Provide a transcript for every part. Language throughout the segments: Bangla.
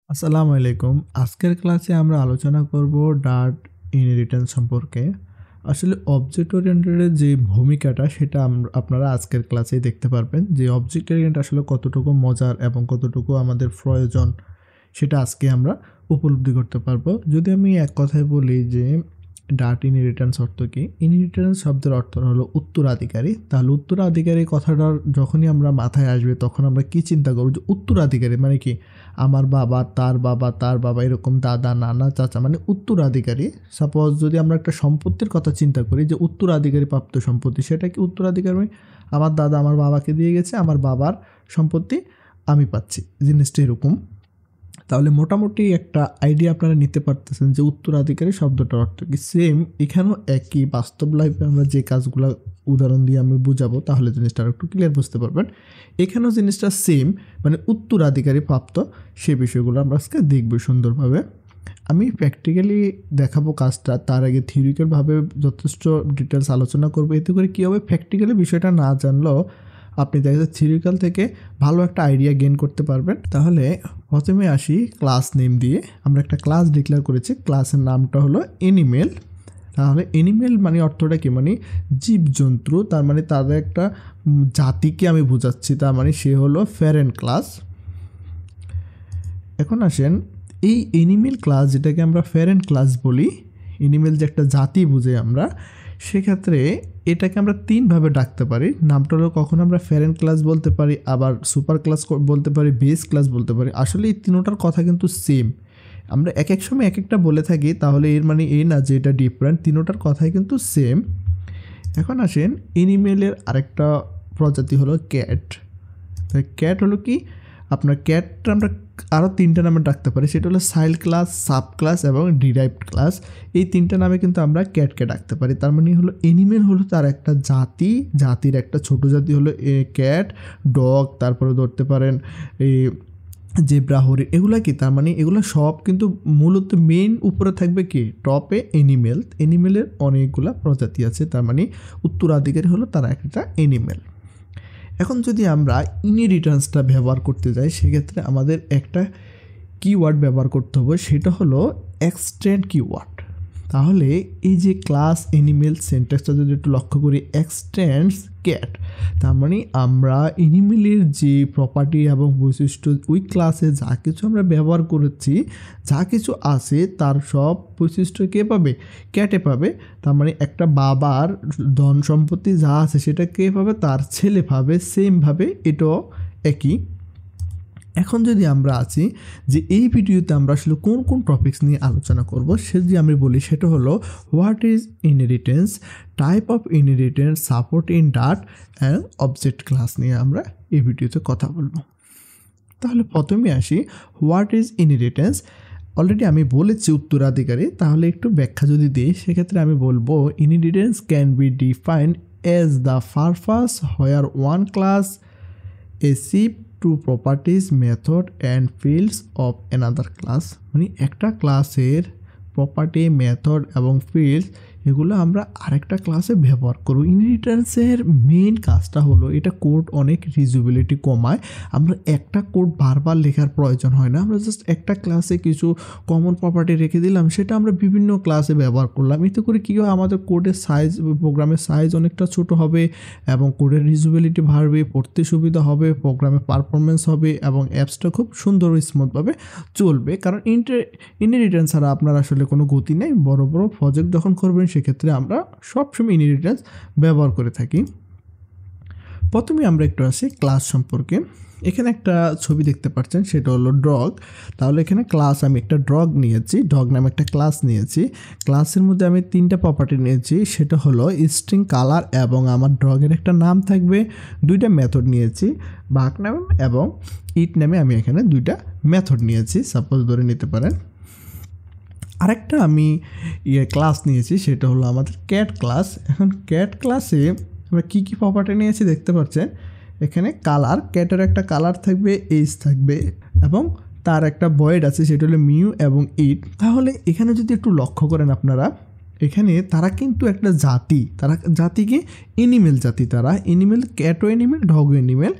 আসসালামু আলাইকুম। আজকের ক্লাসে আমরা আলোচনা করব ডার্ট ইনহেরিটেন্স সম্পর্কে। আসলে অবজেক্ট ওরিয়েন্টেড এর যে ভূমিকাটা সেটা আপনারা আজকের ক্লাসেই দেখতে পারবেন যে অবজেক্ট ওরিয়েন্ট আসলে কতটুকু মজার এবং কতটুকু আমাদের প্রয়োজন সেটা আজকে আমরা উপলব্ধি করতে পারবো। যদি আমি এক কথায় বলি যে ডার্ট ইনহেরিটেন্স অর্থ কী? ইনহেরিটেন্স শব্দের অর্থ হলো উত্তরাধিকারী। তাহলে উত্তরাধিকারী কথাটার যখনই আমরা মাথায় আসবে তখন আমরা কী চিন্তা করব যে উত্তরাধিকারী মানে কি? আমার বাবা, তার বাবা এরকম দাদা, নানা, চাচা মানে উত্তরাধিকারী। সাপোজ যদি আমরা একটা সম্পত্তির কথা চিন্তা করি যে উত্তরাধিকারী প্রাপ্ত সম্পত্তি, সেটা কি উত্তরাধিকারী? আমার দাদা আমার বাবাকে দিয়ে গেছে, আমার বাবার সম্পত্তি আমি পাচ্ছি, জিনিসটা এরকম। তাহলে মোটামুটি একটা আইডিয়া আপনারা নিতে পারতেছেন যে উত্তরাধিকারী শব্দটার অর্থ কি। সেম এখানেও একই, বাস্তব লাইফে আমরা যে কাজগুলো উদাহরণ দিয়ে আমি বুঝাবো তাহলে জিনিসটা একটু ক্লিয়ার বুঝতে পারবেন। এখানেও জিনিসটা সেম, মানে উত্তরাধিকারী প্রাপ্ত সেই বিষয়গুলো আমরা আজকে দেখব সুন্দরভাবে। আমি প্র্যাকটিক্যালি দেখাবো কাজটা, তার আগে থিওরিক্যালভাবে যথেষ্ট ডিটেলস আলোচনা করবো। এতে করে কী হবে, প্র্যাকটিক্যালি বিষয়টা না জানলেও আপনি দেখা যাচ্ছে থিওরিক্যাল থেকে ভালো একটা আইডিয়া গেইন করতে পারবেন। তাহলে প্রথমে আসি ক্লাস নেম দিয়ে। আমরা একটা ক্লাস ডিক্লেয়ার করেছি, ক্লাসের নামটা হলো এনিমেল। তাহলে এনিমেল মানে অর্থটা কি, মানে জীবজন্তু, তার মানে তাদের একটা জাতিকে আমি বোঝাচ্ছি, তার মানে সে হলো প্যারেন্ট ক্লাস। এখন আসেন এই এনিমেল ক্লাস, যেটাকে আমরা প্যারেন্ট ক্লাস বলি, এনিমেল যে একটা জাতি বুঝে আমরা, সেক্ষেত্রে এটাকে আমরা তিনভাবে ডাকতে পারি। নামটা হলো কখন আমরা প্যারেন্ট ক্লাস বলতে পারি, আবার সুপার ক্লাস বলতে পারি, বেস ক্লাস বলতে পারি। আসলে এই তিনটার কথা কিন্তু সেম, আমরা এক এক সময় এক একটা বলে থাকি, তাহলে এর মানে এই না যে এটা ডিফারেন্ট, তিনটার কথাই কিন্তু সেম। এখন আসেন এনিমেলের আরেকটা প্রজাতি হলো ক্যাট। ক্যাট হলো কি, আপনার ক্যাটটা আমরা আরও তিনটা নামে ডাকতে পারি, সেটা হলো চাইল্ড ক্লাস, সাব ক্লাস এবং ডিরাইভড ক্লাস। এই তিনটা নামে কিন্তু আমরা ক্যাটকে ডাকতে পারি। তার মানে হলো এনিমেল হলো তার একটা জাতি, জাতির একটা ছোট জাতি হলো ক্যাট, ডগ, তারপরে ধরতে পারেন এই জেব্রা, হরিণ, এগুলা কি, তার মানে এগুলো সব কিন্তু মূলত মেইন উপরে থাকবে কি, টপে এনিমেল। এনিমেলের অনেকগুলা প্রজাতি আছে, তার মানে উত্তরাধিকারী হলো তারা একটা এনিমেল। এখন যদি আমরা ইনহেরিটেন্সটা ব্যবহার করতে যাই, সেক্ষেত্রে আমাদের একটা কিওয়ার্ড ব্যবহার করতে হবে, সেটা হলো এক্সটেন্ড কিওয়ার্ড। তাহলে এই যে ক্লাস এনিমেল সেন্টেন্সটা যদি একটু লক্ষ্য করি, এক্সটেন্ডস ক্যাট, তার মানে আমরা এনিমেলের যে প্রপার্টি এবং বৈশিষ্ট্য ওই ক্লাসে যা কিছু আমরা ব্যবহার করেছি, যা কিছু আছে তার সব বৈশিষ্ট্য কে পাবে, ক্যাটে পাবে। তার মানে একটা বাবার ধন সম্পত্তি যা আছে সেটা কে পাবে, তার ছেলে পাবে। সেমভাবে এটাও একই। এখন যদি আমরা আছি যে এই ভিডিওতে আমরা আসলে কোন কোন টপিকস নিয়ে আলোচনা করব, সে যদি আমি বলি সেটা হলো what is inheritance, type of inheritance, support in Dart and object class নিয়ে আমরা এই ভিডিওতে কথা বলবো। তাহলে প্রথমে আসি হোয়াট ইজ ইনহেরিটেন্স। অলরেডি আমি বলেছি উত্তরাধিকারী, তাহলে একটু ব্যাখ্যা যদি দিই সেক্ষেত্রে আমি বলবো inheritance can be defined as the purpose where one class achieve to properties, method and fields of another class. মানে একটা ক্লাসের প্রপার্টি, মেথড এবং ফিল্ডস এগুলো আমরা আরেকটা ক্লাসে ব্যবহার করব। ইনহেরিটেন্সের মেইন কাজটা হলো এটা কোড অনেক রিউজেবিলিটি কমায়। আমরা একটা কোড বারবার লেখার প্রয়োজন হয় না, আমরা জাস্ট একটা ক্লাসে কিছু কমন প্রপার্টি রেখে দিলাম, সেটা আমরা বিভিন্ন ক্লাসে ব্যবহার করলাম। এতে করে কী হয়, আমাদের কোডের সাইজ, প্রোগ্রামের সাইজ অনেকটা ছোট হবে এবং কোডের রিউজেবিলিটি বাড়বে, পড়তে সুবিধা হবে, প্রোগ্রামে পারফরমেন্স হবে এবং অ্যাপসটা খুব সুন্দর স্মুথভাবে চলবে। কারণ ইনহেরিটেন্স ছাড়া আপনার আসলে কোনো গতি নেই। বড় বড় প্রজেক্ট যখন করবেন সেক্ষেত্রে আমরা সবসময় ইনহেরিটেন্স ব্যবহার করে থাকি। প্রথমে আমরা একটু আসি ক্লাস সম্পর্কে। এখানে একটা ছবি দেখতে পাচ্ছেন, সেটা হলো ডগ। তাহলে এখানে ক্লাস, আমি একটা ডগ নিয়েছি, ডগ নামে একটা ক্লাস নিয়েছি। ক্লাসের মধ্যে আমি তিনটা প্রপার্টি নিয়েছি, সেটা হলো স্ট্রিং, কালার এবং আমার ডগের একটা নাম থাকবে। দুইটা মেথড নিয়েছি, বাক নাম এবং ইট নামে আমি এখানে দুইটা মেথড নিয়েছি, সাপোজ ধরে নিতে পারেন। আরেকটা আমি ক্লাস নিয়েছি, সেটা হলো আমাদের ক্যাট ক্লাস। এখন ক্যাট ক্লাসে আমরা কী কী প্রপার্টি নিয়েছি দেখতে পাচ্ছেন। এখানে কালার, ক্যাটের একটা কালার থাকবে, এজ থাকবে এবং তার একটা বয়েড আছে, সেটা হলো মিউ এবং ইট। তাহলে এখানে যদি একটু লক্ষ্য করেন আপনারা, এখানে তারা কিন্তু একটা জাতি, তারা জাতিকে এনিমেল জাতি, তারা এনিমেল, ক্যাটও এনিমেল, ডগও এনিমেল।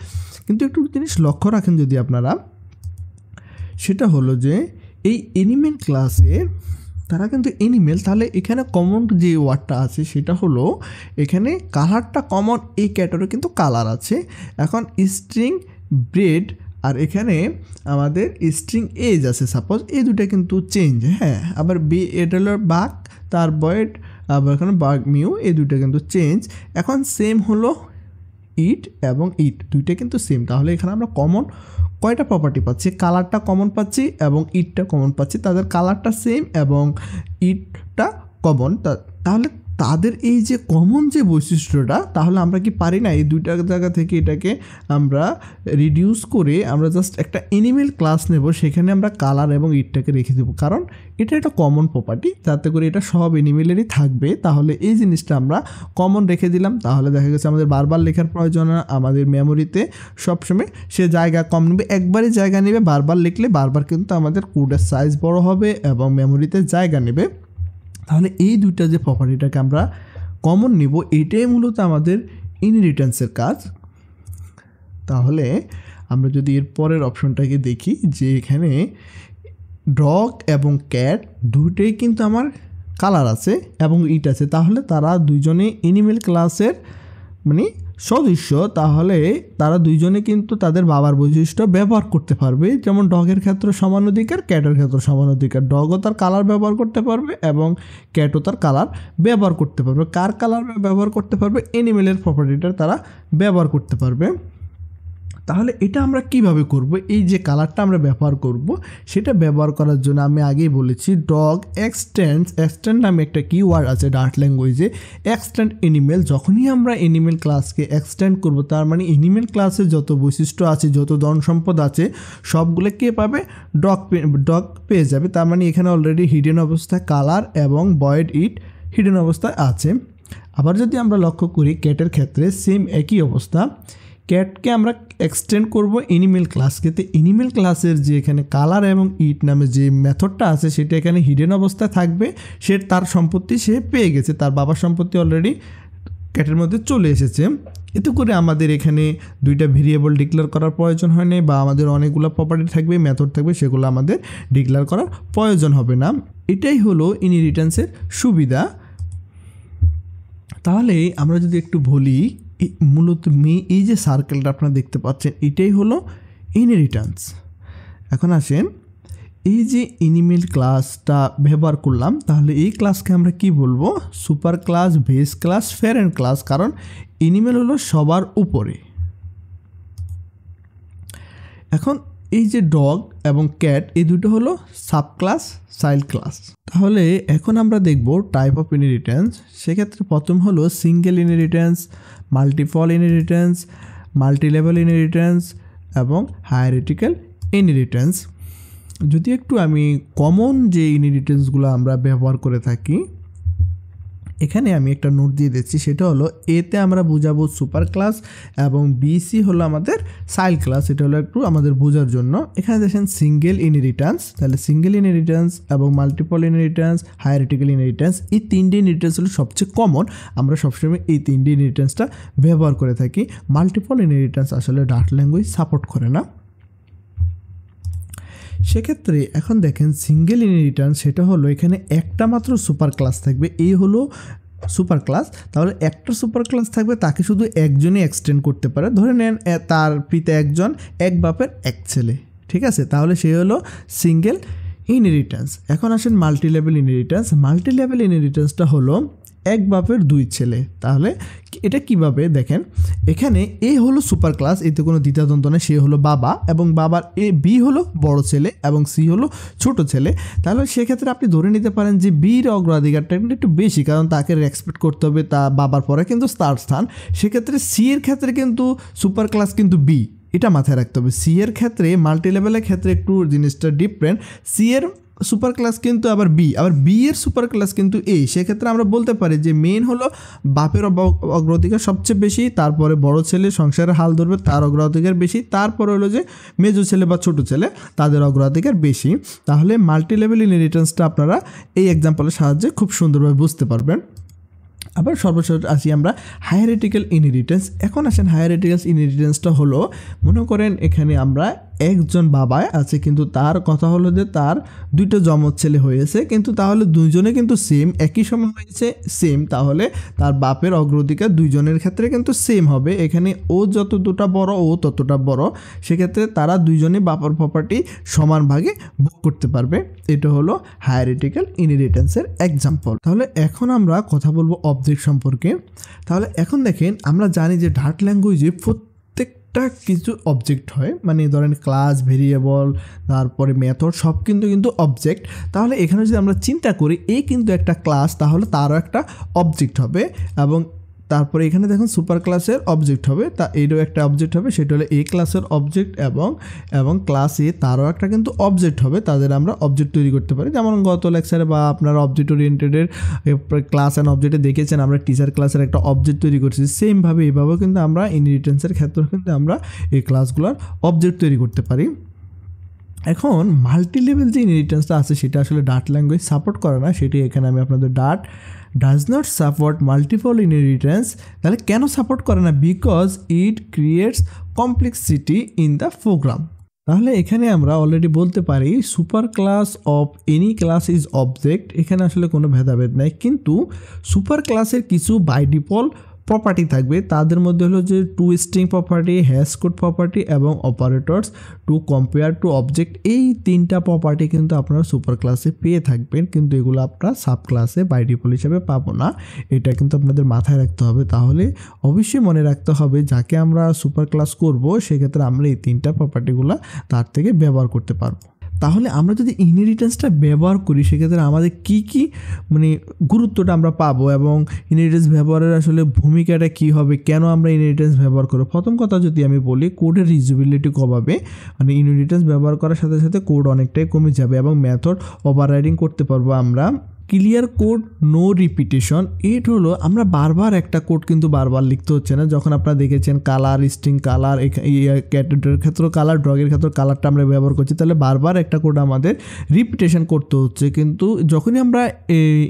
কিন্তু একটু জিনিস লক্ষ্য রাখেন যদি আপনারা, সেটা হলো যে এই এনিমেল ক্লাসের তারা কিন্তু এনিমেল, তাহলে এখানে কমন যে ওয়ার্ডটা আছে সেটা হলো এখানে কালারটা কমন, এই ক্যাটেরও কিন্তু কালার আছে। এখন স্ট্রিং ব্রেড আর এখানে আমাদের স্ট্রিং এজ আছে সাপোজ, এই দুটো কিন্তু চেঞ্জ, হ্যাঁ। আবার বি এটা হলো বাঘ, তার বয়েড, আবার এখানে বাঘ মিউ, এই দুটো কিন্তু চেঞ্জ। এখন সেম হলো ইট এবং ইট, দুইটা কিন্তু সেম। তাহলে এখানে আমরা কমন কয়টা প্রপার্টি পাচ্ছি? কালারটা কমন পাচ্ছি এবং ইটটা কমন পাচ্ছি। তাদের কালারটা সেম এবং ইটটা কমন, তাহলে তাদের এই যে কমন যে বৈশিষ্ট্যটা, তাহলে আমরা কি পারি না এই দুইটা জায়গা থেকে এটাকে আমরা রিডিউস করে আমরা জাস্ট একটা এনিমেল ক্লাস নেব, সেখানে আমরা কালার এবং ইটটাকে রেখে দেবো, কারণ এটা একটা কমন প্রপার্টি, যাতে করে এটা সব এনিমেলেরই থাকবে। তাহলে এই জিনিসটা আমরা কমন রেখে দিলাম, তাহলে দেখা গেছে আমাদের বারবার লেখার প্রয়োজন না, আমাদের মেমোরিতে সবসময় সে জায়গা কম নেবে, একবারই জায়গা নেবে। বারবার লিখলে বারবার কিন্তু আমাদের কোডের সাইজ বড় হবে এবং মেমোরিতে জায়গা নেবে। তাহলে এই দুইটা যে প্রপার্টিটাকে আমরা কমন নিব, এটাই মূলত আমাদের ইনহেরিটেন্সের কাজ। তাহলে আমরা যদি এর পরের অপশনটাকে দেখি, যে এখানে ডগ এবং ক্যাট দুটোই কিন্তু আমার কালার আছে এবং ইট আছে, তাহলে তারা দুইজনে এনিমেল ক্লাসের মানে সদস্য, তাহলে তারা দুইজনে কিন্তু তাদের বাবার বৈশিষ্ট্য ব্যবহার করতে পারবে। যেমন ডগের ক্ষেত্রে সমান অধিকার, ক্যাটের ক্ষেত্রে সমান অধিকার, ডগও তার কালার ব্যবহার করতে পারবে এবং ক্যাটও তার কালার ব্যবহার করতে পারবে। কার কালার ব্যবহার করতে পারবে? এনিমেলের প্রপার্টিটা তারা ব্যবহার করতে পারবে। তাহলে এটা আমরা কিভাবে করব? এই যে কালারটা আমরা ব্যবহার করব, সেটা ব্যবহার করার জন্য আমি আগেই বলেছি ডগ এক্সটেন্ড নামে একটা কিওয়ার্ড আছে ডার্ট ল্যাঙ্গুয়েজে, এক্সটেন্ড এনিমেল। যখনই আমরা এনিমেল ক্লাসকে এক্সটেন্ড করব, তার মানে এনিমেল ক্লাসে যত বৈশিষ্ট্য আছে, যত ধন সম্পদ আছে, সবগুলো কে পাবে? ডগ পেয়ে যাবে। তার মানে এখানে অলরেডি হিডেন অবস্থায় কালার এবং বয়েড ইট হিডেন অবস্থায় আছে। আবার যদি আমরা লক্ষ্য করি ক্যাটের ক্ষেত্রে সেম একই অবস্থা, ক্যাটকে আমরা এক্সটেন্ড করব এনিমেল ক্লাসকে, তো এনিমেল ক্লাসের যে এখানে কালার এবং ইট নামে যে মেথডটা আছে সেটা এখানে হিডেন অবস্থায় থাকবে। সে তার সম্পত্তি সে পেয়ে গেছে, তার বাবার সম্পত্তি অলরেডি ক্যাটের মধ্যে চলে এসেছে। এতে করে আমাদের এখানে দুইটা ভেরিয়েবল ডিক্লেয়ার করার প্রয়োজন হয় না, বা আমাদের অনেকগুলো প্রপার্টি থাকবে, মেথড থাকবে, সেগুলো আমাদের ডিক্লেয়ার করার প্রয়োজন হবে না। এটাই হলো ইনহেরিটেন্সের সুবিধা। তাহলে আমরা যদি একটু বলি, মূলত এই যে সার্কেলটা আপনারা দেখতে পাচ্ছেন, এটাই হলো ইনহেরিটেন্স। এখন আসেন, এই যে এনিমেল ক্লাসটা ব্যবহার করলাম, তাহলে এই ক্লাসকে আমরা কি বলবো? Super class, base class, parent class, কারণ এনিমেল হলো সবার উপরে। এখন এই যে ডগ এবং ক্যাট, এই দুটো হলো সাব ক্লাস, চাইল্ড ক্লাস। তাহলে এখন আমরা দেখব টাইপ অফ ইনহেরিটেন্স। সেক্ষেত্রে প্রথম হলো single inheritance, multiple inheritance, multilevel inheritance এবং হায়ারার্কিক্যাল ইনহেরিটেন্স। যদি একটু আমি কমন যে ইনহেরিটেন্সগুলো আমরা ব্যবহার করে থাকি, এখানে আমি একটা নোট দিয়ে দিচ্ছি, সেটা হলো এতে আমরা বুঝাবো সুপার ক্লাস এবং বিসি হলো আমাদের চাইল্ড ক্লাস। এটা হলো একটু আমাদের বোঝার জন্য। এখানে দেখেন সিঙ্গেল ইনহেরিটেন্স, তাহলে সিঙ্গেল ইনহেরিটেন্স এবং মাল্টিপল ইনহেরিটেন্স, হায়ারার্কিক্যাল ইনহেরিটেন্স, এই তিনটে ইনহেরিটেন্স হলো সবচেয়ে কমন। আমরা সবসময় এই তিনটে ইনহেরিটেন্সটা ব্যবহার করে থাকি। মাল্টিপল ইনহেরিটেন্স আসলে ডার্ট ল্যাঙ্গুয়েজ সাপোর্ট করে না। সেক্ষেত্রে এখন দেখেন সিঙ্গেল ইনহেরিটেন্স, সেটা হলো এখানে একটা মাত্র সুপার ক্লাস থাকবে, এই হলো সুপার ক্লাস। তাহলে একটা সুপার ক্লাস থাকবে, তাকে শুধু একজনই এক্সটেন্ড করতে পারে। ধরে নেন তার পিতা একজন, এক বাপের এক ছেলে, ঠিক আছে? তাহলে সে হলো সিঙ্গেল ইনহেরিটেন্স। এখন আসেন মাল্টিলেভেল ইনহেরিটেন্স। মাল্টিলেভেল ইনহেরিটেন্সটা হলো এক বাপের দুই ছেলে। তাহলে এটা কিভাবে দেখেন, এখানে এ হলো সুপার ক্লাস, এতে কোনো দ্বিতীয়দ্বন্দ্ব নেই, সে হলো বাবা এবং বাবার বি হলো বড় ছেলে এবং সি হলো ছোট ছেলে। তাহলে সেক্ষেত্রে আপনি ধরে নিতে পারেন যে বির অগ্রাধিকারটা কিন্তু একটু বেশি, কারণ তাকে রেসপেক্ট করতে হবে, তা বাবার পরে কিন্তু তার স্থান। সেক্ষেত্রে সি এর ক্ষেত্রে কিন্তু সুপার ক্লাস কিন্তু বি, এটা মাথায় রাখতে হবে। সি এর ক্ষেত্রে, মাল্টিলেভেলের ক্ষেত্রে একটু জিনিসটা ডিফারেন্ট। সি এর সুপার ক্লাস কিন্তু আবার বি এর সুপার ক্লাস কিন্তু এ। সেক্ষেত্রে আমরা বলতে পারি যে মেন হলো বাপের অগ্রাধিকার সবচেয়ে বেশি, তারপরে বড় ছেলে সংসারের হাল ধরবে তার অগ্রাধিকার বেশি, তারপরে হলো যে মেজো ছেলে বা ছোট ছেলে তাদের অগ্রাধিকার বেশি। তাহলে মাল্টিলেভেল ইনহেরিটেন্সটা আপনারা এই এক্সাম্পলের সাহায্যে খুব সুন্দরভাবে বুঝতে পারবেন। আবার সর্বশেষ আসি আমরা হায়ারার্কিক্যাল ইনহেরিটেন্স। এখন আসেন হায়ারার্কিক্যাল ইনহেরিটেন্সটা হলো, মনে করেন এখানে আমরা একজন বাবা আছে কিন্তু তার কথা হলো যে তার দুইটা যমজ ছেলে হয়েছে, কিন্তু তাহলে দুইজনে কিন্তু সেম একই সময় হয়েছে সেম, তাহলে তার বাপের অগ্রাধিকার দুইজনের ক্ষেত্রে কিন্তু সেম হবে। এখানে ও যতটা বড় ও ততটা বড়, সেক্ষেত্রে তারা দুইজনে বাপার প্রপার্টি সমান ভাগে ভোগ করতে পারবে। এটা হলো হায়ারিটিক্যাল ইনহেরিটেন্সের এক্সাম্পল। তাহলে এখন আমরা কথা বলবো অবজেক্ট সম্পর্কে। তাহলে এখন দেখেন আমরা জানি যে ডার্ট ল্যাঙ্গুয়েজে প্রত্যেকটা কিছু অবজেক্ট হয়, মানে ধরেন ক্লাস, ভেরিয়েবল, তারপরে মেথড সব কিন্তু অবজেক্ট। তাহলে এখানে যদি আমরা চিন্তা করি এই কিন্তু একটা ক্লাস, তাহলে তারও একটা অবজেক্ট হবে, এবং তারপরে এখানে দেখুন সুপার ক্লাসের অবজেক্ট হবে, তা এরও একটা অবজেক্ট হবে, সেটা হলো এ ক্লাসের অবজেক্ট, এবং ক্লাস এ তারও একটা কিন্তু অবজেক্ট হবে। তাদের আমরা অবজেক্ট তৈরি করতে পারি, যেমন গত লেকচারে বা আপনারা অবজেক্ট ওরিয়েন্টেডের ক্লাস অ্যান্ড অবজেক্টে দেখেছেন আমরা টিচার ক্লাসের একটা অবজেক্ট তৈরি করছি। সেমভাবে এইভাবেও কিন্তু আমরা ইনহেরিটেন্সের ক্ষেত্রেও কিন্তু আমরা এই ক্লাসগুলোর অবজেক্ট তৈরি করতে পারি। এখন মাল্টি লেভেল যে ইনহেরিটেন্সটা আছে সেটা আসলে ডার্ট ল্যাঙ্গুয়েজ সাপোর্ট করে না, সেটি এখানে আমি আপনাদের Dart does not support multiple inheritance. তাহলে কেন সাপোর্ট করে না? Because it creates complexity in the program. তাহলে এখানে আমরা অলরেডি বলতে পারি super class of any class is object, এখানে আসলে কোনো ভেদাভেদ নাই, কিন্তু সুপার ক্লাসের কিছু বাই ডিফল্ট প্রপার্টি থাকবে, তাদের মধ্যে হলো যে to string property, hash code property এবং operators to compare two object. এই তিনটা প্রপার্টি কিন্তু আপনারা সুপার ক্লাসে পেয়ে থাকবেন, কিন্তু এগুলো আপনারা সাব ক্লাসে বাই ডিফল্ট হিসাবে পাবো না। এটা কিন্তু আপনাদের মাথায় রাখতে হবে। তাহলে অবশ্যই মনে রাখতে হবে যাকে আমরা সুপার ক্লাস করব সেক্ষেত্রে আমরা এই তিনটা প্রপার্টিগুলো তার থেকে ব্যবহার করতে পারবো। তাহলে আমরা যদি ইনহেরিটেন্সটা ব্যবহার করি সেক্ষেত্রে আমাদের কি মানে গুরুত্বটা আমরা পাবো, এবং ইনহেরিটেন্স ব্যবহারের আসলে ভূমিকাটা কী হবে, কেন আমরা ইনহেরিটেন্স ব্যবহার করবো। প্রথম কথা যদি আমি বলি, কোডের রিউজেবিলিটি কমাবে, মানে ইনহেরিটেন্স ব্যবহার করার সাথে সাথে কোড অনেকটাই কমে যাবে, এবং মেথড ওভাররাইডিং করতে পারবো আমরা। Clear code, no repetition. এইট হলো আমরা বারবার একটা কোড কিন্তু বারবার লিখতে হচ্ছে না। যখন আপনারা দেখেছেন কালার, স্ট্রিং কালার, ক্যাটেগরির ক্ষেত্রে কালার, ড্রগের ক্ষেত্রে কালারটা আমরা ব্যবহার করছি, তাহলে বারবার একটা কোড আমাদের রিপিটেশন করতে হচ্ছে। কিন্তু যখনই আমরা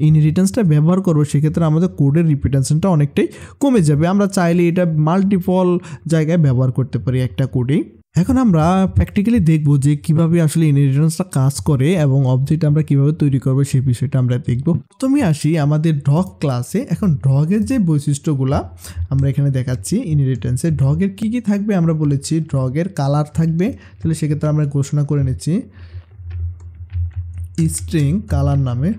ইনহেরিটেন্সটা ব্যবহার করবো সেক্ষেত্রে আমাদের কোডের রিপিটেশনটা অনেকটাই কমে যাবে। আমরা চাইলে এটা মাল্টিপল জায়গায় ব্যবহার করতে পারি একটা কোডেই। এখন আমরা প্র্যাকটিক্যালি দেখব যে কিভাবে আসলে ইনহেরিটেন্সটা কাজ করে এবং অবজেক্ট আমরা কিভাবে তৈরি করবো সেই বিষয়টা আমরা দেখব। প্রথমে আসি আমাদের ডগ ক্লাসে। এখন ডগের যে বৈশিষ্ট্যগুলা আমরা এখানে দেখাচ্ছি ইনহেরিটেন্সে, ডগের কি কি থাকবে আমরা বলেছি। ডগের কালার থাকবে, তাহলে সেক্ষেত্রে আমরা ঘোষণা করে নিচ্ছি স্ট্রিং কালার নামে।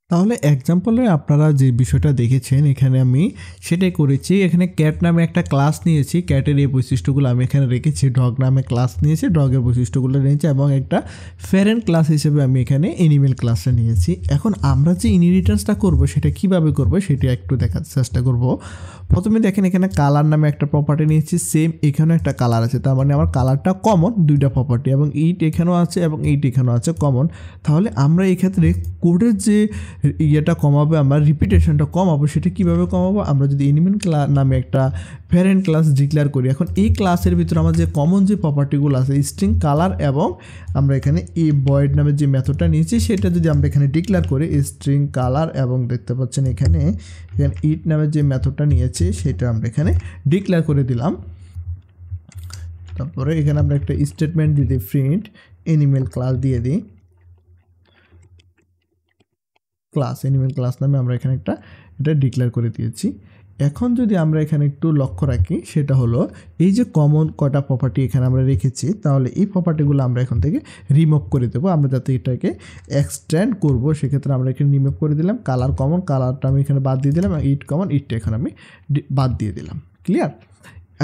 তাহলে এক্সাম্পলে আপনারা যে বিষয়টা দেখেছেন এখানে আমি সেটাই করেছি। এখানে ক্যাট নামে একটা ক্লাস নিয়েছি, ক্যাটের এই বৈশিষ্ট্যগুলো আমি এখানে রেখেছি। ডগ নামে ক্লাস নিয়েছি, ডগের বৈশিষ্ট্যগুলো নিয়েছি, এবং একটা প্যারেন্ট ক্লাস হিসেবে আমি এখানে অ্যানিমেল ক্লাসটা নিয়েছি। এখন আমরা যে ইনহেরিটেন্সটা করব সেটা কিভাবে করব সেটা একটু দেখার চেষ্টা করব। প্রথমে দেখেন এখানে কালার নামে একটা প্রপার্টি নিয়েছি, সেম এখানেও একটা কালার আছে, তার মানে আমার কালারটা কমন দুইটা প্রপার্টি, এবং এইট এখানেও আছে এবং এইট এখানেও আছে কমন। তাহলে আমরা এই ক্ষেত্রে কোডের যে ইয়েটা কমাবে, আমরা রিপিটেশনটা কমাবো, সেটা কীভাবে কমাবো? আমরা যদি অ্যানিমেল ক্লাস নামে একটা প্যারেন্ট ক্লাস ডিক্লেয়ার করি। এখন এই ক্লাসের ভিতরে আমার যে কমন যে প্রপার্টিগুলো আছে স্ট্রিং কালার, এবং আমরা এখানে এই বয়েড নামে যে মেথডটা নিয়েছি সেটা যদি আমরা এখানে ডিক্লেয়ার করি স্ট্রিং কালার, এবং দেখতে পাচ্ছেন এখানে ইট নামে যে মেথডটা নিয়েছি সেটা আমরা এখানে ডিক্লেয়ার করে দিলাম। তারপরে এখানে আমরা একটা স্টেটমেন্ট যদি প্রিন্ট অ্যানিমেল ক্লাস দিয়ে দিই, ক্লাস অ্যানিমেল ক্লাস নামে আমরা এখানে এটা ডিক্লেয়ার করে দিয়েছি। এখন যদি আমরা এখানে একটু লক্ষ্য রাখি সেটা হলো এই যে কমন কটা প্রপার্টি এখানে আমরা রেখেছি, তাহলে এই প্রপার্টিগুলো আমরা এখন থেকে রিমুভ করে দেবো। আমরা যাতে এটাকে এক্সটেন্ড করব সেক্ষেত্রে আমরা এখানে রিমুভ করে দিলাম। কালার কমন, কালারটা আমি এখানে বাদ দিয়ে দিলাম, ইট কমন, ইটটা এখানে আমি বাদ দিয়ে দিলাম। ক্লিয়ার?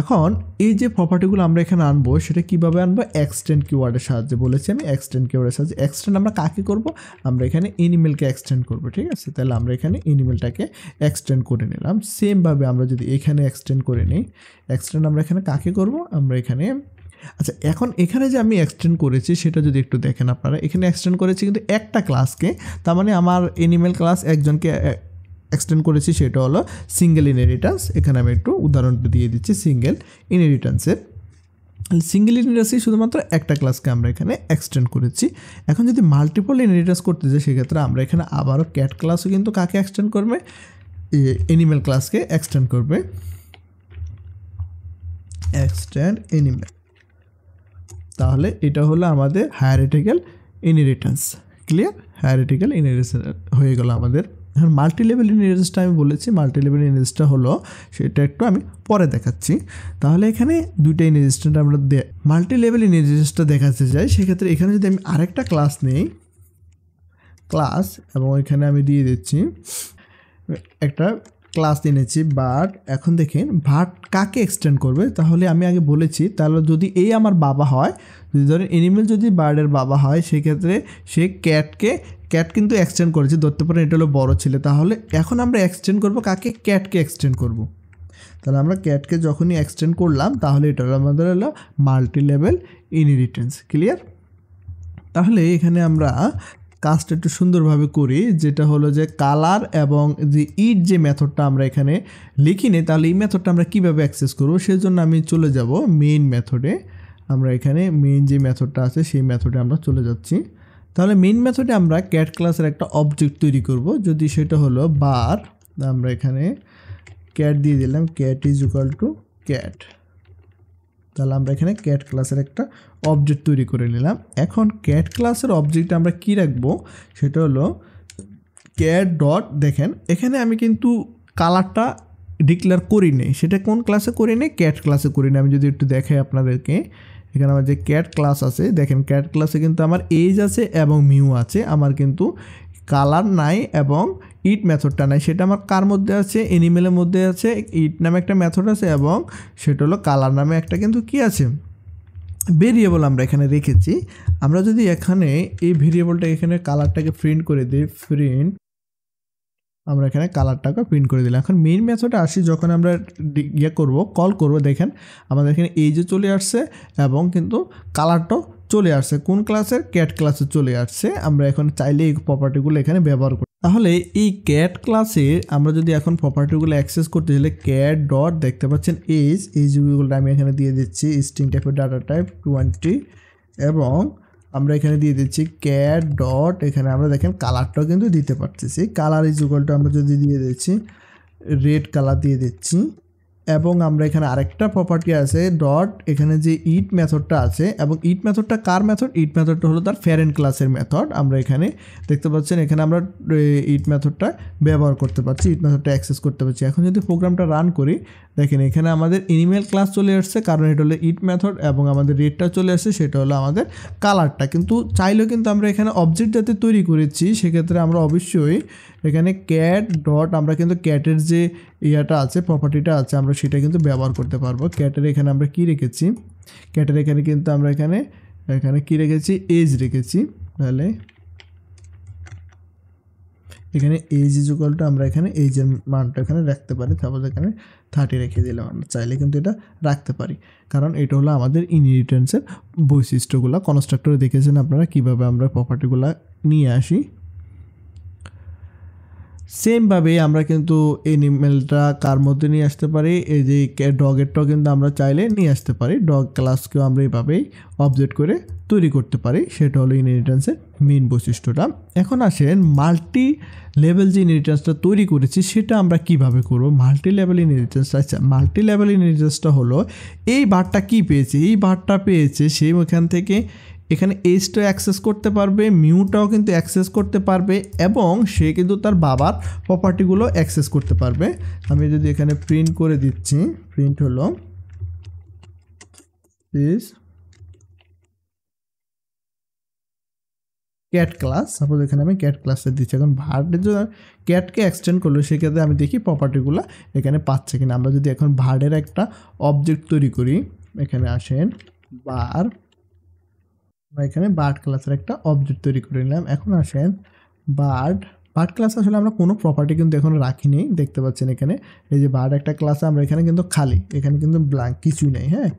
এখন এই যে প্রপার্টিগুলো আমরা এখানে আনবো সেটা কিভাবে আনবো? এক্সটেন্ড কিওয়ার্ডের সাহায্যে বলেছি আমি, এক্সটেন্ড কিওয়ার্ডের সাহায্যে। এক্সটেন্ড আমরা কাকে করব? আমরা এখানে অ্যানিমেলকে এক্সটেন্ড করব, ঠিক আছে? তাহলে আমরা এখানে অ্যানিমেলটাকে এক্সটেন্ড করে নিলাম। সেমভাবে আমরা যদি এখানে এক্সটেন্ড করে নিই, এক্সটেন্ড আমরা এখানে কাকে করব? আমরা এখানে, আচ্ছা এখন এখানে যে আমি এক্সটেন্ড করেছি সেটা যদি একটু দেখেন আপনারা, এখানে এক্সটেন্ড করেছি কিন্তু একটা ক্লাসকে, তার মানে আমার অ্যানিমেল ক্লাস একজনকে এক্সটেন্ড করেছি, সেটা হলো সিঙ্গেল ইনহেরিটেন্স। এখানে আমি একটু উদাহরণ দিয়ে দিচ্ছি সিঙ্গেল ইনহেরিটেন্সের। সিঙ্গেল ইনহেরিটেন্সে শুধুমাত্র একটা ক্লাসকে আমরা এখানে এক্সটেন্ড করেছি। এখন যদি মাল্টিপল ইনহেরিটেন্স করতে যাই সেক্ষেত্রে আমরা এখানে আবারও ক্যাট ক্লাসও কিন্তু কাকে এক্সটেন্ড করবে? অ্যানিমেল ক্লাসকে এক্সটেন্ড করবে, এক্সটেন্ড অ্যানিমেল। তাহলে এটা হলো আমাদের hierarchical inheritance. Clear? Hierarchical inheritance হয়ে গেল আমাদের। এখন মাল্টি লেভেল ইনহেরিটেন্সটা আমি বলেছি, মাল্টি লেভেল ইনহেরিটেন্সটা হলো সেটা একটু আমি পরে দেখাচ্ছি। তাহলে এখানে দুইটা ইনহেরিটেন্সটা আমরা মাল্টি লেভেল ইনহেরিটেন্সটা দেখাতে চাই, সেক্ষেত্রে এখানে যদি আমি আরেকটা ক্লাস নেই, ক্লাস, এবং এখানে আমি দিয়ে দিচ্ছি একটা ক্লাস এনেছি বাট। এখন দেখেন ভাট কাকে এক্সটেন্ড করবে, তাহলে আমি আগে বলেছি, তাহলে যদি এই আমার বাবা হয়, যদি ধরেন এনিমেল যদি বার্ডের বাবা হয়, সেক্ষেত্রে সে ক্যাট কিন্তু এক্সটেন্ড করেছে, ধরতে পারেন এটা হলো বড় ছেলে। তাহলে এখন আমরা এক্সটেন্ড করব কাকে? ক্যাটকে এক্সটেন্ড করব। তাহলে আমরা ক্যাটকে যখনই এক্সটেন্ড করলাম, তাহলে এটা হলো আমাদের হলো মাল্টি লেভেল ইনহেরিটেন্স। ক্লিয়ার? তাহলে এখানে আমরা কাজটা একটু সুন্দরভাবে করি, যেটা হলো যে কালার এবং যে ইট যে মেথডটা আমরা এখানে লিখি নেই, তাহলে এই মেথডটা আমরা কীভাবে অ্যাক্সেস করবো, সেজন্য আমি চলে যাব মেইন মেথডে। আমরা এখানে মেইন যে মেথডটা আছে সেই মেথডে আমরা চলে যাচ্ছি। তাহলে মেইন মেথডে আমরা ক্যাট ক্লাসের একটা অবজেক্ট তৈরি করব, যদি সেটা হলো বার। আমরা এখানে ক্যাট দিয়ে দিলাম, cat is equal to cat. তাহলে আমরা এখানে ক্যাট ক্লাসের একটা অবজেক্ট তৈরি করে নিলাম। এখন ক্যাট ক্লাসের অবজেক্টে আমরা কি রাখবো, সেটা হলো ক্যাট ডট। দেখেন এখানে আমি কিন্তু কালারটা ডিক্লেয়ার করি নেই, সেটা কোন ক্লাসে করি নেই? ক্যাট ক্লাসে করি না। আমি যদি একটু দেখাই আপনাদেরকে, এখানে আমার যে ক্যাট ক্লাস আছে, দেখেন ক্যাট ক্লাসে কিন্তু আমার এজ আছে এবং মিউ আছে, আমার কিন্তু কালার নাই এবং ইট মেথডটা নাই। সেটা আমার কার মধ্যে আছে? এনিমেলের মধ্যে আছে। ইট নামে একটা মেথড আছে এবং সেটা হলো কালার নামে একটা কিন্তু কি আছে? ভেরিয়েবল আমরা এখানে রেখেছি। আমরা যদি এখানে এই ভেরিয়েবলটা এখানে কালারটাকে প্রিন্ট করে দিই, প্রিন্ট, আমরা এখানে কালারটাকে প্রিন্ট করে দিলাম। এখন মেইন মেথডে আসি, যখন আমরা কল করব, দেখেন আমাদের এখানে এজে চলে আসছে এবং কিন্তু কালারটাও চলে আসছে। কোন ক্লাসের? ক্যাট ক্লাসে চলে আসছে। আমরা এখন চাইলে এই প্রপার্টিগুলো এখানে ব্যবহার করি। তাহলে এই ক্যাট ক্লাসে আমরা যদি এখন প্রপার্টিগুলো অ্যাক্সেস করতে চাইলে ক্যাট ডট, দেখতে পাচ্ছেন এইগুলো আমি এখানে দিয়ে দিচ্ছি স্ট্রিং টাইপের ডাটা টাইপ 20, এবং আমরা এখানে দিয়ে দিচ্ছি ক্যাট ডট। এখানে আমরা দেখেন কালারটাও কিন্তু দিতে পারতেছি। কালার ইজ ইকুয়াল টু আমরা যদি দিয়ে দিচ্ছি রেড কালার দিয়ে দিচ্ছি, এবং আমরা এখানে আরেকটা প্রপার্টি আছে ডট, এখানে যে ইট মেথডটা আছে, এবং ইট মেথডটা কার মেথড? ইট মেথডটা হলো তার প্যারেন্ট ক্লাসের মেথড। আমরা এখানে দেখতে পাচ্ছেন এখানে আমরা ইট মেথডটা ব্যবহার করতে পারছি, ইট মেথডটা অ্যাক্সেস করতে পারছি। এখন যদি প্রোগ্রামটা রান করি, দেখেন এখানে আমাদের এনিমেল ক্লাস চলে আসছে, কারণ এটা হলো ইট মেথড, এবং আমাদের রেডটা চলে আসছে, সেটা হলো আমাদের কালারটা। কিন্তু চাইলেও কিন্তু আমরা এখানে অবজেক্ট যাতে তৈরি করেছি, সেক্ষেত্রে আমরা অবশ্যই এখানে ক্যাট ডট, আমরা কিন্তু ক্যাটের যে ইয়াটা আছে, প্রপার্টিটা আছে, আমরা সেটা কিন্তু ব্যবহার করতে পারবো। ক্যাটের এখানে আমরা কি রেখেছি? ক্যাটের এখানে কিন্তু আমরা এখানে কি রেখেছি? এজ রেখেছি। তাহলে এখানে এজ ইজ ইকুয়াল টু, আমরা এখানে এজের মানটা এখানে রাখতে পারি। তারপর এখানে 30 রেখে দিলাম। আমরা চাইলে কিন্তু এটা রাখতে পারি, কারণ এটা হলো আমাদের ইনহেরিটেন্সের বৈশিষ্ট্যগুলো। কনস্ট্রাক্টরে দেখেছেন আপনারা কীভাবে আমরা প্রপার্টিগুলো নিয়ে আসি। সেমভাবে আমরা কিন্তু এনিমেলটা কার মধ্যে নিয়ে আসতে পারি? এই যে ডগেরটাও কিন্তু আমরা চাইলে নিয়ে আসতে পারি। ডগ ক্লাসকেও আমরা এইভাবেই অবজেক্ট করে তৈরি করতে পারি। সেটা হলো ইনহেরিটেন্সের মেইন বৈশিষ্ট্যটা। এখন আসেন মাল্টি লেভেল যে ইনহেরিটেন্সটা তৈরি করেছি, সেটা আমরা কিভাবে করব? মাল্টি লেভেল ইনহেরিটেন্সটা, আচ্ছা মাল্টি লেভেল ইনহেরিটেন্সটা হলো এই বারটা কি পেয়েছে? এই বারটা পেয়েছে সে ওখান থেকে এখানে এজটাও অ্যাক্সেস করতে পারবে, মিউটাও কিন্তু অ্যাক্সেস করতে পারবে, এবং সে কিন্তু তার বাবার প্রপার্টিগুলো অ্যাক্সেস করতে পারবে। আমি যদি এখানে প্রিন্ট করে দিচ্ছি, প্রিন্ট হলো ইজ ক্যাট ক্লাস। সাপোজ এখানে আমি ক্যাট ক্লাসে দিচ্ছি। এখন ভার্ডের যদি ক্যাটকে এক্সটেন্ড করলো, সেক্ষেত্রে আমি দেখি প্রপার্টিগুলো এখানে পাচ্ছে কিনা। আমরা যদি এখন ভার্ডের একটা অবজেক্ট তৈরি করি, এখানে আসেন বার, এখানে বার্ড ক্লাসের একটা অবজেক্ট তৈরি করে নিলাম। এখন আসেন বার্ড ক্লাস, আসলে আমরা কোনো প্রপার্টি কিন্তু এখন রাখিনি, দেখতে পাচ্ছেন এখানে এই যে বার্ড একটা ক্লাসে আমরা এখানে কিন্তু খালি, এখানে কিন্তু ব্ল্যাঙ্ক কিছুই নেই। হ্যাঁ,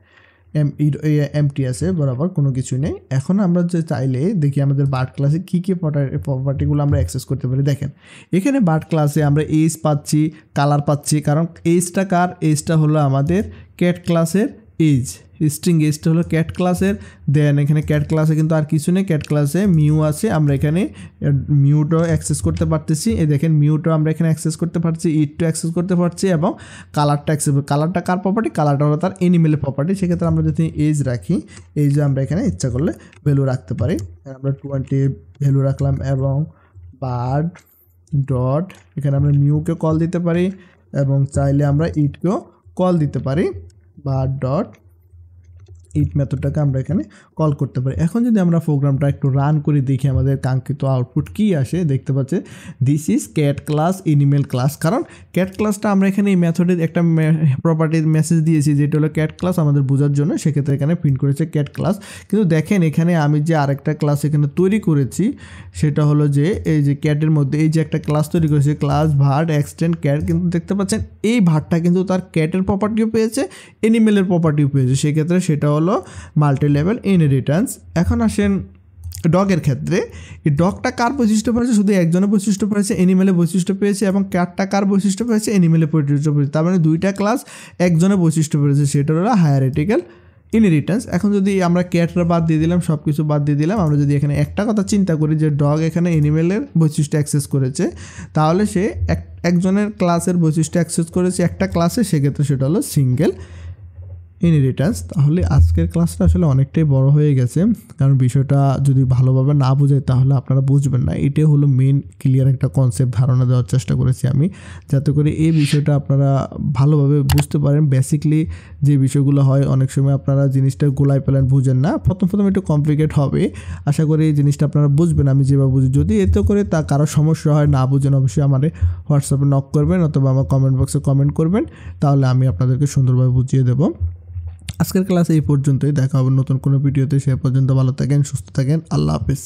এমটি আছে, বরাবর কোনো কিছু নেই। এখন আমরা যে চাইলে দেখি আমাদের বার্ড ক্লাসে কী কী প্রপার্টিগুলো আমরা অ্যাক্সেস করতে পারি। দেখেন এখানে বার্ড ক্লাসে আমরা এজ পাচ্ছি, কালার পাচ্ছি, কারণ এজটা কার? এজটা হলো আমাদের ক্যাট ক্লাসের এজ, স্ট্রিং এজটা হলো ক্যাট ক্লাসের। দেন এখানে ক্যাট ক্লাসে কিন্তু আর কিছু নেই, ক্যাট ক্লাসে মিউ আছে, আমরা এখানে মিউটাও অ্যাক্সেস করতে পারতেছি। এই দেখেন মিউটাও আমরা এখানে অ্যাক্সেস করতে পারছি, ইটটাও অ্যাক্সেস করতে পারছি এবং কালারটা অ্যাক্সেস, কালারটা কার প্রপার্টি, কালারটা হলো তার এনিমেলের প্রপার্টি। সেক্ষেত্রে আমরা যদি এজ রাখি, এজে আমরা এখানে ইচ্ছা করলে ভ্যালু রাখতে পারি। আমরা 20 ভ্যালু রাখলাম এবং বার্ড ডট এখানে আমরা মিউকে কল দিতে পারি এবং চাইলে আমরা ইটকেও কল দিতে পারি। বার্ড ডট ইট মেথডটাকে আমরা এখানে কল করতে পারি। এখন যদি আমরা প্রোগ্রামটা একটু রান করে দেখি আমাদের কাঙ্ক্ষিত আউটপুট কী আসে, দেখতে পাচ্ছি this is cat class animal class. কারণ ক্যাট ক্লাসটা আমরা এখানে এই মেথডের একটা প্রপার্টির মেসেজ দিয়েছি যেটা হলো ক্যাট ক্লাস আমাদের বোঝার জন্য, সেক্ষেত্রে এখানে প্রিন্ট করেছে ক্যাট ক্লাস। কিন্তু দেখেন এখানে আমি যে আরেকটা ক্লাস এখানে তৈরি করেছি সেটা হলো যে এই যে ক্যাটের মধ্যে এই যে একটা ক্লাস তৈরি করেছে ক্লাস ভার্ড এক্সটেন্ড ক্যাট, কিন্তু দেখতে পাচ্ছেন এই ভার্ডটা কিন্তু তার ক্যাটের প্রপার্টিও পেয়েছে, এনিমেলের প্রপার্টিও পেয়েছে। সেক্ষেত্রে সেটা হলো মাল্টি লেভেল ইনহেরিটেন্স। এখন আসেন ডগের ক্ষেত্রে, এই ডগটা কার বৈশিষ্ট্য পেয়েছে, শুধু একজনের বৈশিষ্ট্য পেয়েছে, এনিমেলের বৈশিষ্ট্য পেয়েছে, এবং ক্যাটটা কার বৈশিষ্ট্য পেয়েছে, এনিমেলের বৈশিষ্ট্য পেয়েছে। তার মানে দুইটা ক্লাস একজনের বৈশিষ্ট্য পেয়েছে, সেটা হলো হায়ারার্কিক্যাল ইনহেরিটেন্স। এখন যদি আমরা ক্যাটটা বাদ দিয়ে দিলাম, সব কিছু বাদ দিয়ে দিলাম, আমরা যদি এখানে একটা কথা চিন্তা করি যে ডগ এখানে এনিমেলের বৈশিষ্ট্য অ্যাক্সেস করেছে, তাহলে সে একজনের ক্লাসের বৈশিষ্ট্য অ্যাক্সেস করেছে একটা ক্লাসে, সেক্ষেত্রে সেটা হলো সিঙ্গেল ইনহেরিটেন্স। তাহলে আজকের ক্লাসটা আসলে অনেকটাই বড় হয়ে গেছে, কারণ বিষয়টা যদি ভালোভাবে না বোঝাই তাহলে আপনারা বুঝবেন না। এটাই হলো মেন ক্লিয়ার একটা কনসেপ্ট ধারণা দেওয়ার চেষ্টা করেছি আমি, যাতে করে এই বিষয়টা আপনারা ভালোভাবে বুঝতে পারেন। বেসিকলি যে বিষয়গুলো হয় অনেক সময় আপনারা জিনিসটা গোলায় পেলেন, বুঝেন না, প্রথম একটু কমপ্লিকেট হবে। আশা করি এই জিনিসটা আপনারা বুঝবেন আমি যেভাবে বুঝি। যদি এতে করে তা কারো সমস্যা হয়, না বুঝেন, অবশ্যই আমার হোয়াটসঅ্যাপে নক করবেন অথবা আমার কমেন্ট বক্সে কমেন্ট করবেন, তাহলে আমি আপনাদেরকে সুন্দরভাবে বুঝিয়ে দেবো। আজকের ক্লাস এই পর্যন্তই, দেখা হবে নতুন কোনো ভিডিওতে। সে পর্যন্ত ভালো থাকেন, সুস্থ থাকেন, আল্লাহ হাফেজ।